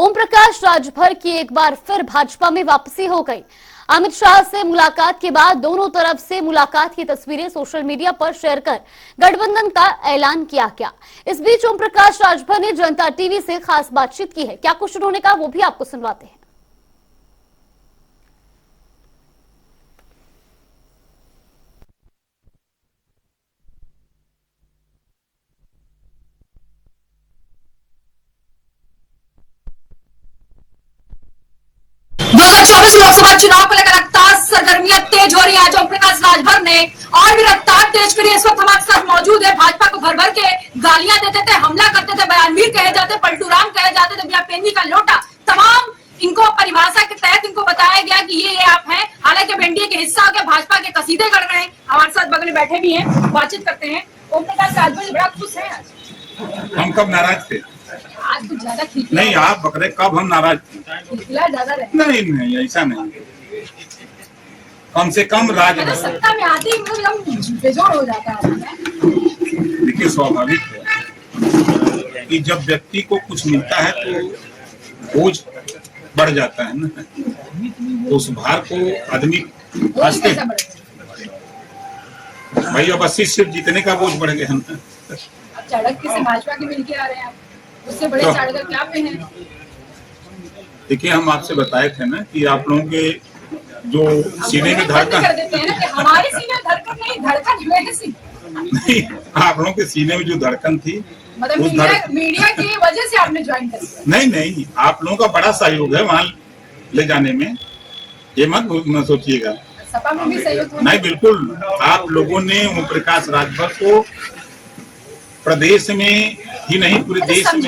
ओम प्रकाश राजभर की एक बार फिर भाजपा में वापसी हो गई। अमित शाह से मुलाकात के बाद दोनों तरफ से मुलाकात की तस्वीरें सोशल मीडिया पर शेयर कर गठबंधन का ऐलान किया गया। इस बीच ओम प्रकाश राजभर ने जनता टीवी से खास बातचीत की है। क्या कुछ उन्होंने कहा वो भी आपको सुनवाते हैं। लोकसभा चुनाव को लेकर रफ्तार सरगर्मियां तेज हो रही है। ओम प्रकाश राजभर ने और भी रफ्तार तेज करी। इस वक्त हमारे साथ मौजूद है। भाजपा को भर भर के गालियां देते थे, हमला करते थे, बयानवीर कहे जाते, पलटू राम कहे जाते थे, बिया पेन्नी का लोटा, तमाम इनको परिभाषा के तहत इनको बताया गया कि ये आप हैं। हालांकि एनडीए के हिस्सा होकर भाजपा के कसीदे कर रहे हैं। हमारे साथ बगल में बैठे भी हैं, बातचीत करते हैं। ओम प्रकाश राजभर बड़ा खुश है आज। हम कब नाराज थे? आज कुछ ज्यादा नहीं, आप बकरे कब हम नाराज थे? ज्यादा नहीं, ऐसा नहीं। कम से कम सत्ता में आते ही बेजोड़ हो जाता है। देखिए, स्वाभाविक है कि जब व्यक्ति को कुछ मिलता है तो बोझ बढ़ जाता है ना, तो उस भार को आदमी हंसते भाई। अब 80 सीट जीतने का बोझ बढ़ गया ना। चाणक्य से भाजपा के मिलके आ रहे हैं, उससे बड़े चाणक्य क्या पे हैं? देखिए, हम आपसे बताए थे ना कि आप लोगों के जो सीने में धड़कन कर देते हैं ना कि हमारे सीने में धड़कन नहीं, आप लोगों के सीने में जो धड़कन थी, मतलब मीडिया की वजह से आपने ज्वाइन कर दिया। नहीं, आप लोगों का बड़ा सहयोग है वहाँ ले जाने में, ये मत सोचिएगा। सपा में भी सहयोग नहीं, बिल्कुल। आप लोगों ने ओम प्रकाश राजभर को प्रदेश में ही नहीं पूरे देश में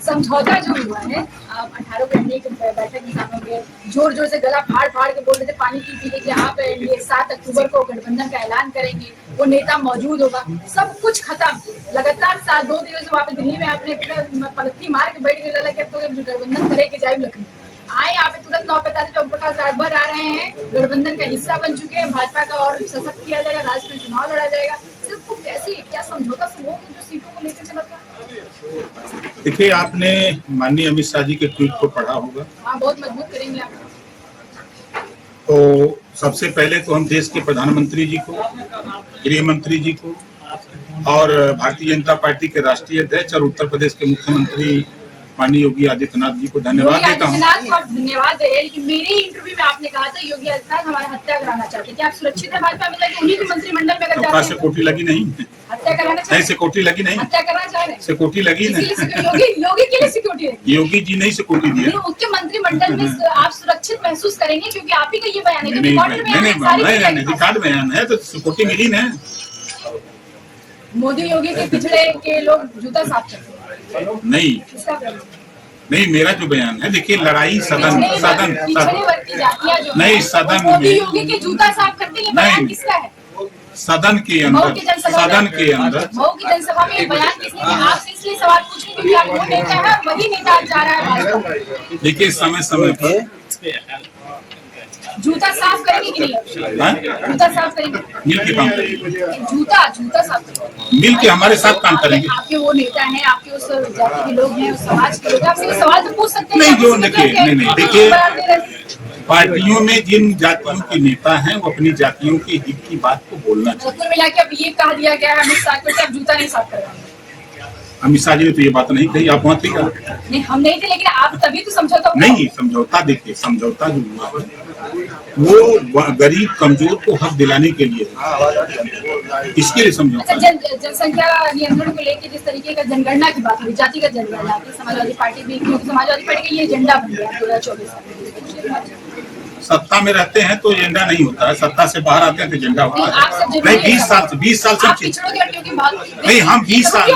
समझौता जो हुआ है, 18 घंटे की बैठक में होंगे, जोर जोर से गला फाड़ फाड़ के बोल रहे थे पानी की पीने के। यहाँ पे 7 अक्टूबर को गठबंधन का ऐलान करेंगे, वो नेता मौजूद होगा, सब कुछ खत्म। लगातार 2 दिनों से वहाँ पे दिल्ली में आपने पलटी मार के बैठ गए कि अब तो गठबंधन करेंगे जाए लखनऊ आए। यहाँ पे तुरंत 9:45 ओम प्रकाश राजभर आ रहे हैं, गठबंधन का हिस्सा बन चुके हैं। भाजपा का और सशक्त किया जाएगा, राज्य में चुनाव लड़ा जाएगा। सिर्फ कैसी क्या समझौता समूह जो सीटों को लेकर चला था? देखिए, आपने माननीय अमित शाह जी के ट्वीट को पढ़ा होगा। हाँ, बहुत मजबूत करेंगे आप। तो सबसे पहले तो हम देश के प्रधानमंत्री जी को, गृह मंत्री जी को और भारतीय जनता पार्टी के राष्ट्रीय अध्यक्ष और उत्तर प्रदेश के मुख्यमंत्री माननीय योगी आदित्यनाथ जी को धन्यवाद देता हूँ। धन्यवाद है। लेकिन मेरी इंटरव्यू में आपने कहा था योगी आदित्यनाथ हमारी हत्या कराना चाहते हैं। क्या आप सुरक्षित है भाजपा में जाके उन्हीं के मंत्रिमंडल में? अगर सिक्योरिटी लगी नहीं, हत्या कराना नहीं, सिक्योरिटी लगी नहीं, हत्या करना चाह रहे हैं, सिक्योरिटी लगी नहीं। योगी के लिए सिक्योरिटी है? योगी जी नहीं सिक्योरिटी दिया। उनके मंत्रिमंडल में आप सुरक्षित महसूस करेंगे क्योंकि आप ही का ये बयान है। नहीं, रिकॉर्ड बयान है तो सिक्योरिटी मिली ना। मोदी योगी के पिछड़े के लोग जूता साफ करते हैं। नहीं, मेरा जो बयान है, देखिए, लड़ाई सदन नहीं, सदन मोदी योगी के जूता साफ करते हैं, बयान किसका है? सदन के अंदर मऊ की जनसभा में बयान किसने दिया? आपसे इसलिए सवाल पूछने क्योंकि आप वो नेता है, वही नेता जा रहा है। देखिए, समय पर जूता साफ करेंगे कि नहीं? जूता साफ करेंगे, मिल के काम करेंगे। जूता साफ करेंगे, मिल के हमारे साथ काम करेंगे। आपके वो नेता हैं, आपके उस जाति के लोग हैं, उस समाज के लोग, आपसे सवाल तो पूछ सकते हैं। नहीं, जो देखिए, पार्टियों में जिन जातियों के नेता हैं वो अपनी जातियों के हित की बात को बोलना चाहिए। कुल मिला के अब ये कहा दिया गया है अमित शाह को कि आप जूता नहीं साफ कर। अमित शाह जी ने तो ये बात नहीं कही, आप वहाँ थे क्या? नहीं, हम नहीं थे, लेकिन आप तभी तो समझौता नहीं, समझौता देखिए, समझौता जो हुआ है वो गरीब कमजोर को हक दिलाने के लिए, इसके लिए समझौता। जनसंख्या नियंत्रण को लेकर जिस तरीके का जनगणना की बात हुई, जातिगत जनगणना की, समाजवादी पार्टी भी, क्योंकि समाजवादी पार्टी का ये एजेंडा बन गया 2024 सत्ता में रहते हैं तो एजेंडा नहीं होता है, सत्ता से बाहर आते हैं तो एजेंडा होता है। नहीं, 20 साल से नहीं, हम 20 साल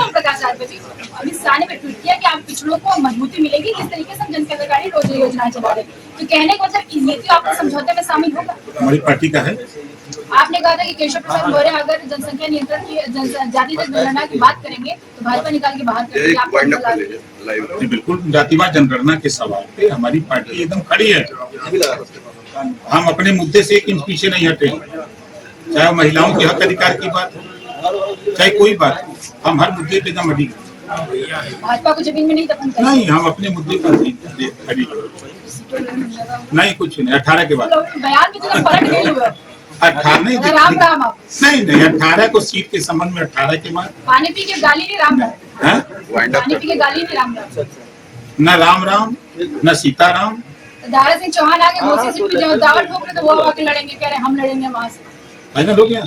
अमित शाह ने ट्वीट किया कि आप पिछड़ों को मजबूती मिलेगी जिस तरीके से जन कल्याणकारी योजना चला रहे, तो कहने को मतलब ये तो आपके समझौते में शामिल होगा। हमारी पार्टी का है। आपने कहा था कि केशव प्रसाद मौर्य अगर जनसंख्या नियंत्रण की जातिगत जनगणना की बात करेंगे तो भाजपा निकाल के बाहर करेंगे। बिल्कुल, जातिवाद जनगणना के सवाल पे हमारी पार्टी एकदम खड़ी है। हम अपने मुद्दे से 1 इंच पीछे नहीं हटे, चाहे महिलाओं के हक अधिकार की बात हो, चाहे कोई बात, हम हर मुद्दे पे एकदम अड़ी। भाजपा को जमीन में नहीं दफन करेंगे। नहीं, हम अपने मुद्दे पर खड़ी नहीं, कुछ नहीं। 18 के बाद बयान में तो फर्क नहीं हुआ। 18 नहीं, राम राम आप नहीं 18 को सीट के संबंध में 18 के बाद पानी पी के गाली नहीं राम राम, है पानी पी के गाली नहीं राम राम। न राम राम न सीताराम। दारा सिंह चौहान आगे घोसी सीट पे जब दावत ठोक रहे तो वो आके लड़ेंगे, कह रहे हम लड़ेंगे वहां से। फाइनल हो गया।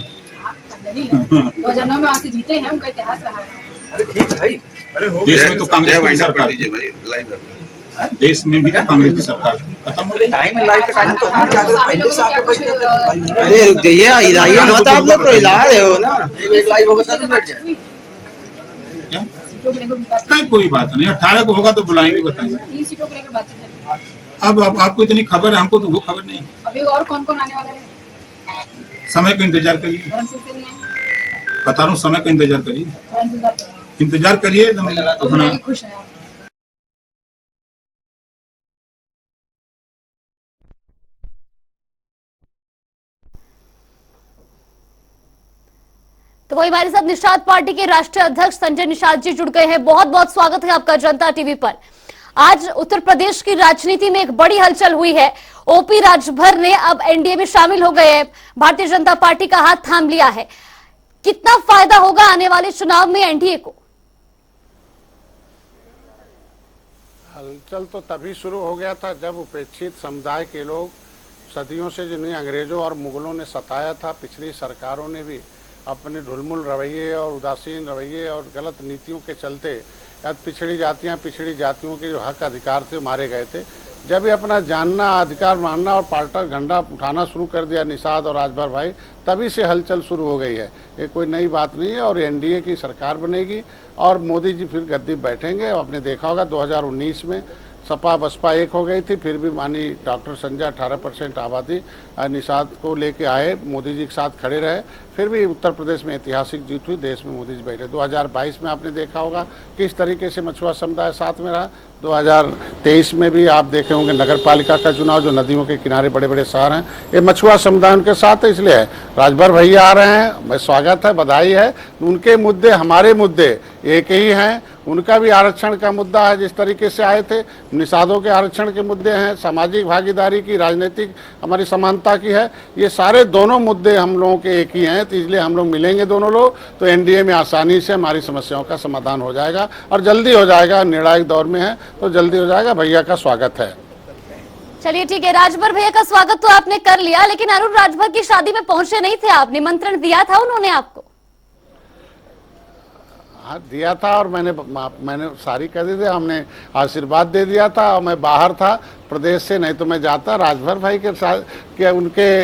2009 में वहां से जीते हैं, उनका इतिहास रहा है। देश में तो कांग्रेस की सरकार, देश में भी तो कांग्रेस की सरकार खत्म हो गई। अरे रुक जाइए, हिलाइए मत आप लोग, तो हिला रहे हो ना। एक लाइव होगा तब बैठ जाए। क्या? नहीं, कोई बात नहीं। 18 को होगा तो बुलाएंगे, बताएंगे। 3 सीटों को लेकर बातचीत है। अब आपको इतनी खबर है, हमको तो वो खबर नहीं। अभी और कौन कौन आने वाला है? समय का इंतजार करिए, धर्म सिंह से नहीं है? बता रहा हूँ, समय का इंतजार करिए, धर्म सिंह का इंतजार करिए अपना। खुश है आप? तो वही हमारे साथ निषाद पार्टी के राष्ट्रीय अध्यक्ष संजय निषाद जी जुड़ गए हैं। बहुत बहुत स्वागत है आपका जनता टीवी पर। आज उत्तर प्रदेश की राजनीति में एक बड़ी हलचल हुई है। ओपी राजभर ने अब एनडीए में शामिल हो गए हैं, भारतीय जनता पार्टी का हाथ थाम लिया है। कितना फायदा होगा आने वाले चुनाव में एनडीए को? हलचल तो तभी शुरू हो गया था जब उपेक्षित समुदाय के लोग, सदियों से जिन्हें अंग्रेजों और मुगलों ने सताया था, पिछली सरकारों ने भी अपने ढुलमुल रवैये और उदासीन रवैये और गलत नीतियों के चलते पिछड़ी जातियों के जो हक अधिकार थे मारे गए थे। जब ये अपना जानना, अधिकार मानना और पाल्टा झंडा उठाना शुरू कर दिया निषाद और राजभर भाई, तभी से हलचल शुरू हो गई है। ये कोई नई बात नहीं है और एनडीए की सरकार बनेगी और मोदी जी फिर गद्दी बैठेंगे। आपने देखा होगा 2019 में सपा बसपा एक हो गई थी, फिर भी माननीय डॉक्टर संजय 18% आबादी निषाद को लेके आए, मोदी जी के साथ खड़े रहे, फिर भी उत्तर प्रदेश में ऐतिहासिक जीत हुई, देश में मोदी जी बैठे। 2022 में आपने देखा होगा किस तरीके से मछुआ समुदाय साथ में रहा। 2023 में भी आप देखे होंगे नगर पालिका का चुनाव, जो नदियों के किनारे बड़े बड़े शहर हैं, ये मछुआ समुदाय उनके साथ है। इसलिए राजभर भैया आ रहे हैं, मैं स्वागत है, बधाई है। उनके मुद्दे हमारे मुद्दे एक ही हैं। उनका भी आरक्षण का मुद्दा है, जिस तरीके से आए थे। निषादों के आरक्षण के मुद्दे हैं, सामाजिक भागीदारी की, राजनीतिक हमारी समानता की है। ये सारे दोनों मुद्दे हम लोगों के एक ही हैं, तो इसलिए हम लोग मिलेंगे दोनों लोग, तो एनडीए में आसानी से हमारी समस्याओं का समाधान हो जाएगा और जल्दी हो जाएगा। निर्णायक दौर में है तो जल्दी हो जाएगा। भैया का स्वागत है। चलिए ठीक है, राजभर भैया का स्वागत तो आपने कर लिया, लेकिन अरुण राजभर की शादी में पहुंचे नहीं थे आप, निमंत्रण दिया था उन्होंने आपको? हाँ दिया था और मैंने सारी कर दी थी, हमने आशीर्वाद दे दिया था और मैं बाहर था प्रदेश से, नहीं तो मैं जाता। राजभर भाई के साथ के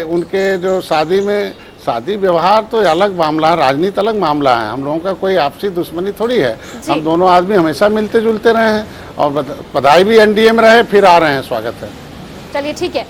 उनके जो शादी व्यवहार तो अलग मामला है, राजनीति अलग मामला है। हम लोगों का कोई आपसी दुश्मनी थोड़ी है, हम दोनों आदमी हमेशा मिलते जुलते रहे हैं और बधाई भी एनडीए में रहे, फिर आ रहे हैं, स्वागत है। चलिए ठीक है,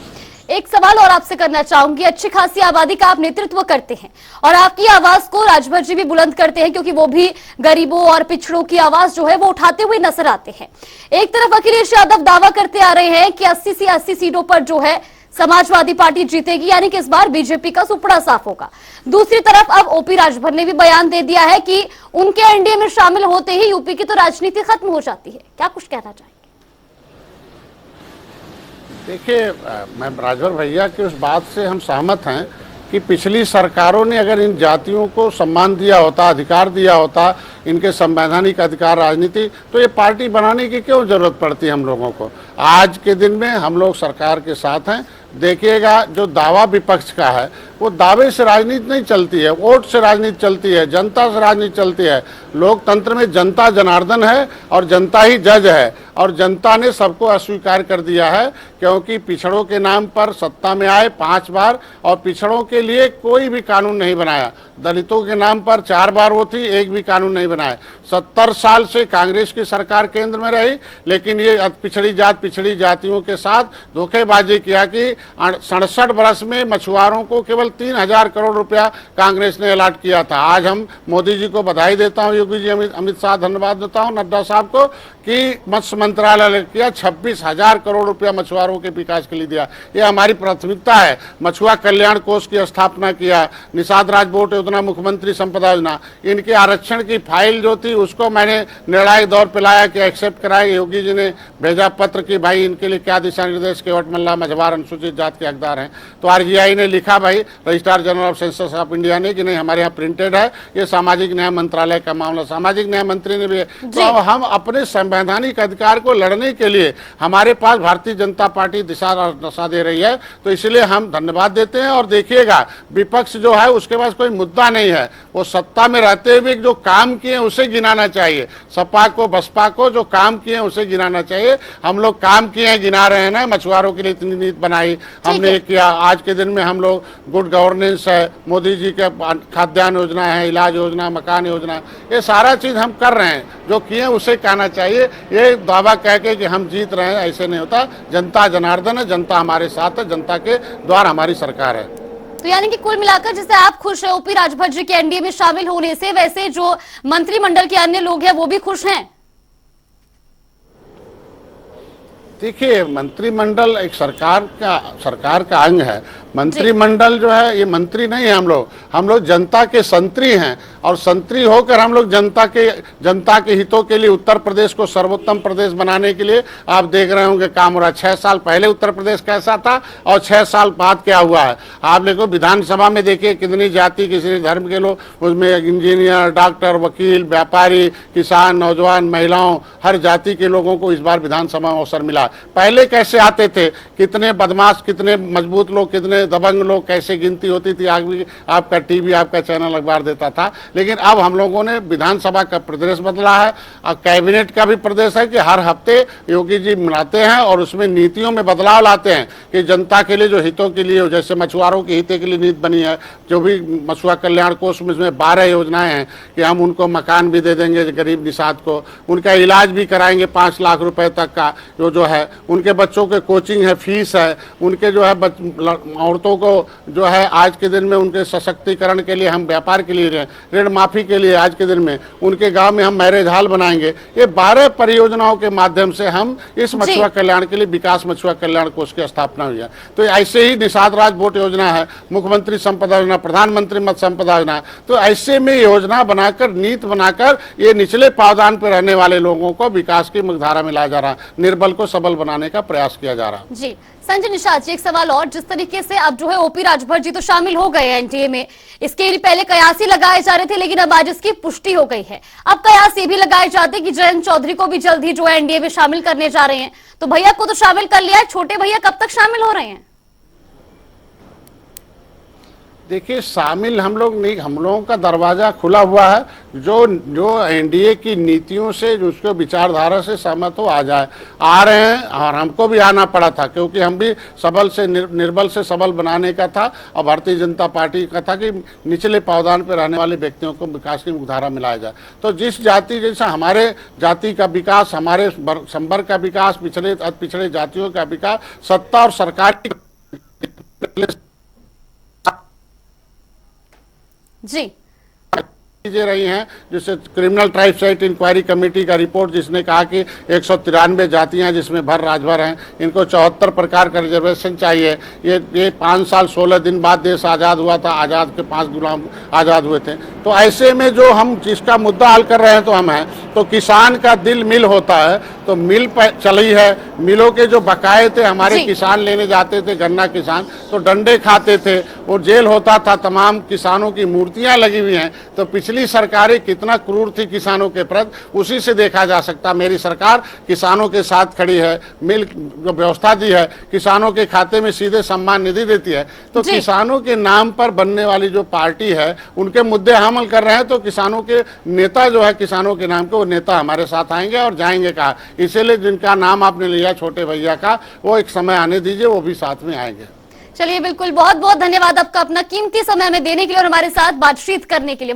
एक सवाल और आपसे करना चाहूंगी। अच्छी खासी आबादी का आप नेतृत्व करते हैं और आपकी आवाज को राजभर जी भी बुलंद करते हैं, क्योंकि वो भी गरीबों और पिछड़ों की आवाज जो है वो उठाते हुए नजर आते हैं। एक तरफ अखिलेश यादव दावा करते आ रहे हैं कि 80 से 80 सीटों पर जो है समाजवादी पार्टी जीतेगी, यानी कि इस बार बीजेपी का सुपड़ा साफ होगा। दूसरी तरफ अब ओपी राजभर ने भी बयान दे दिया है कि उनके एनडीए में शामिल होते ही यूपी की तो राजनीति खत्म हो जाती है। क्या कुछ कहना चाहेंगे? देखिए, मैं राजभर भैया की उस बात से हम सहमत हैं कि पिछली सरकारों ने अगर इन जातियों को सम्मान दिया होता, अधिकार दिया होता, इनके संवैधानिक अधिकार, राजनीति, तो ये पार्टी बनाने की क्यों जरूरत पड़ती हम लोगों को। आज के दिन में हम लोग सरकार के साथ हैं। देखिएगा, जो दावा विपक्ष का है वो दावे से राजनीति नहीं चलती है, वोट से राजनीति चलती है, जनता से राजनीति चलती है। लोकतंत्र में जनता जनार्दन है और जनता ही जज है और जनता ने सबको अस्वीकार कर दिया है, क्योंकि पिछड़ों के नाम पर सत्ता में आए 5 बार और पिछड़ों के लिए कोई भी कानून नहीं बनाया। दलितों के नाम पर 4 बार वो थी, एक भी कानून नहीं बनाया। 70 साल से कांग्रेस की सरकार केंद्र में रही, लेकिन ये पिछड़ी जातियों के साथ धोखेबाजी किया कि 67 वर्ष में मछुआरों को केवल 3000 करोड़ रुपया कांग्रेस ने अलॉट किया था। आज हम मोदी जी को बधाई देता हूँ, योगी जी, अमित शाह धन्यवाद देता हूँ, नड्डा साहब को, कि मत्स्य मंत्रालय ने किया, 26,000 करोड़ रुपया मछुआरों के विकास के लिए दिया। ये हमारी प्राथमिकता है। मछुआ कल्याण कोष की स्थापना किया, निषाद राज बोट योजना, मुख्यमंत्री संपदा योजना, इनके आरक्षण की फाइल जो थी उसको मैंने निर्णायक दौर पे लाया कि एक्सेप्ट कराए। योगी जी ने भेजा पत्र कि भाई इनके लिए क्या दिशा निर्देश, केवट मल्ला मझवार अनुसूचित जात के हकदार हैं। तो आरजीआई ने लिखा भाई registrar general of census of India ने कि नहीं हमारे यहाँ प्रिंटेड है, ये सामाजिक न्याय मंत्रालय का मामला, सामाजिक न्याय मंत्री ने भी। तो अब हम अपने संवैधानिक अधिकार को लड़ने के लिए हमारे पास भारतीय जनता पार्टी दिशा और दशा दे रही है, तो इसलिए हम धन्यवाद देते हैं। और देखिएगा विपक्ष जो है उसके पास कोई मुद्दा नहीं है, वो सत्ता में रहते हुए जो काम किए उसे गिनाना चाहिए। सपा को बसपा को जो काम किए उसे गिनाना चाहिए। हम लोग काम किए हैं, गिना रहे हैं ना। मछुआरों के लिए इतनी नीति बनाई हमने किया। आज के दिन में हम लोग गुड गवर्नेंस है, मोदी जी के खाद्यान्न योजना है, इलाज योजना, मकान योजना, ये सारा चीज हम कर रहे हैं। जो किए उसे कहना चाहिए। ये दावा कह के कि हम जीत रहे हैं, ऐसे नहीं होता। जनता जनार्दन है, जनता हमारे साथ है, जनता के द्वारा हमारी सरकार है। तो यानी कि कुल मिलाकर जैसे आप खुश हैं ओपी राजभर जी के एनडीए में शामिल होने से, वैसे जो मंत्रिमंडल के अन्य लोग हैं वो भी खुश हैं। देखिए, मंत्रिमंडल एक सरकार का अंग है। मंत्रिमंडल जो है ये मंत्री नहीं है, हम लोग जनता के संतरी हैं। और संतरी होकर हम लोग जनता के हितों के लिए उत्तर प्रदेश को सर्वोत्तम प्रदेश बनाने के लिए आप देख रहे होंगे काम हो रहा है। 6 साल पहले उत्तर प्रदेश कैसा था और 6 साल बाद क्या हुआ है। आप देखो विधानसभा में देखिए कितनी जाति किसी धर्म के लोग, उसमें इंजीनियर, डॉक्टर, वकील, व्यापारी, किसान, नौजवान, महिलाओं, हर जाति के लोगों को इस बार विधानसभा में अवसर मिला। पहले कैसे आते थे, कितने बदमाश, कितने मजबूत लोग, कितने दबंग लोग, कैसे गिनती होती थी। आपका टीवी, आपका चैनल अखबार देता था। लेकिन अब हम लोगों ने विधानसभा का प्रदेश बदला है और कैबिनेट का भी प्रदेश है कि हर हफ्ते योगी जी मिलाते हैं और उसमें नीतियों में बदलाव लाते हैं कि जनता के लिए जो हितों के लिए, जैसे मछुआरों के हित के लिए नीति बनी है, जो भी मछुआ कल्याण कोष में 12 योजनाएं हैं कि हम उनको मकान भी दे देंगे गरीब निषाद को, उनका इलाज भी कराएंगे 5 लाख रुपए तक का जो है, उनके बच्चों के कोचिंग है, फीस है, उनके जो है औरतों को जो है आज के दिन में उनके सशक्तिकरण के लिए हम व्यापार के लिए, ऋण माफी के लिए आज के दिन में उनके गांव में हम मैरिज हॉल बनाएंगे। ये 12 परियोजनाओं के माध्यम से हम इस मछुआ कल्याण के लिए विकास मछुआ कल्याण कोष की स्थापना हुई है। तो ऐसे ही निषाद राज बोट योजना है, मुख्यमंत्री संपदा योजना, प्रधानमंत्री मत्स्य संपदा योजना। तो ऐसे में योजना बनाकर, नीति बनाकर ये निचले पावदान पर रहने वाले लोगों को विकास की मुख्यधारा में लाया जा रहा है, निर्बल को सबल बनाने का प्रयास किया जा रहा है। जी संजय निषाद जी, एक सवाल और, जिस तरीके से अब जो है ओपी राजभर जी तो शामिल हो गए एनडीए में, इसके लिए पहले कयास ही लगाए जा रहे थे, लेकिन अब आज इसकी पुष्टि हो गई है। अब कयास ये भी लगाए जाते कि जयंत चौधरी को भी जल्द ही जो है एनडीए में शामिल करने जा रहे हैं। तो भैया को तो शामिल कर लिया है, छोटे भैया कब तक शामिल हो रहे हैं? देखिए, शामिल हम लोग नहीं, हम लोगों का दरवाजा खुला हुआ है। जो एनडीए की नीतियों से, जो उसके विचारधारा से सहमत हो आ रहे हैं। और हमको भी आना पड़ा था क्योंकि हम भी सबल से निर्बल से सबल बनाने का था और भारतीय जनता पार्टी का था कि निचले पावदान पर रहने वाले व्यक्तियों को विकास की मुख्यधारा में लाया जाए। तो जिस जाति, जैसा हमारे जाति का विकास, हमारे संवर्ग का विकास, पिछड़े जातियों का विकास, सत्ता और सरकार की जी चीजें रही हैं। जैसे criminal tribe site inquiry committee का रिपोर्ट, जिसने कहा कि 193 जातियां जिसमें भर राजभर हैं, इनको 74 प्रकार का रिजर्वेशन चाहिए। ये 5 साल 16 दिन बाद देश आज़ाद हुआ था, आज़ाद के 5 गुलाम आज़ाद हुए थे। तो ऐसे में जो हम जिसका मुद्दा हल कर रहे हैं तो हम हैं, तो किसान का दिल मिल होता है, तो मिल चली है। मिलों के जो बकाये थे, हमारे किसान लेने जाते थे, गन्ना किसान, तो डंडे खाते थे और जेल होता था। तमाम किसानों की मूर्तियां लगी हुई हैं। तो पिछली सरकारें कितना क्रूर थी किसानों के प्रति, उसी से देखा जा सकता। मेरी सरकार किसानों के साथ खड़ी है, मिल जो व्यवस्था दी है, किसानों के खाते में सीधे सम्मान निधि देती है। तो किसानों के नाम पर बनने वाली जो पार्टी है, उनके मुद्दे हम हल कर रहे हैं। तो किसानों के नेता जो है, किसानों के नाम के, वो नेता हमारे साथ आएंगे और जाएंगे कहा। इसीलिए जिनका नाम आपने लिया छोटे भैया का, वो एक समय आने दीजिए, वो भी साथ में आएंगे। चलिए, बिल्कुल, बहुत बहुत धन्यवाद आपका अपना कीमती समय हमें देने के लिए और हमारे साथ बातचीत करने के लिए।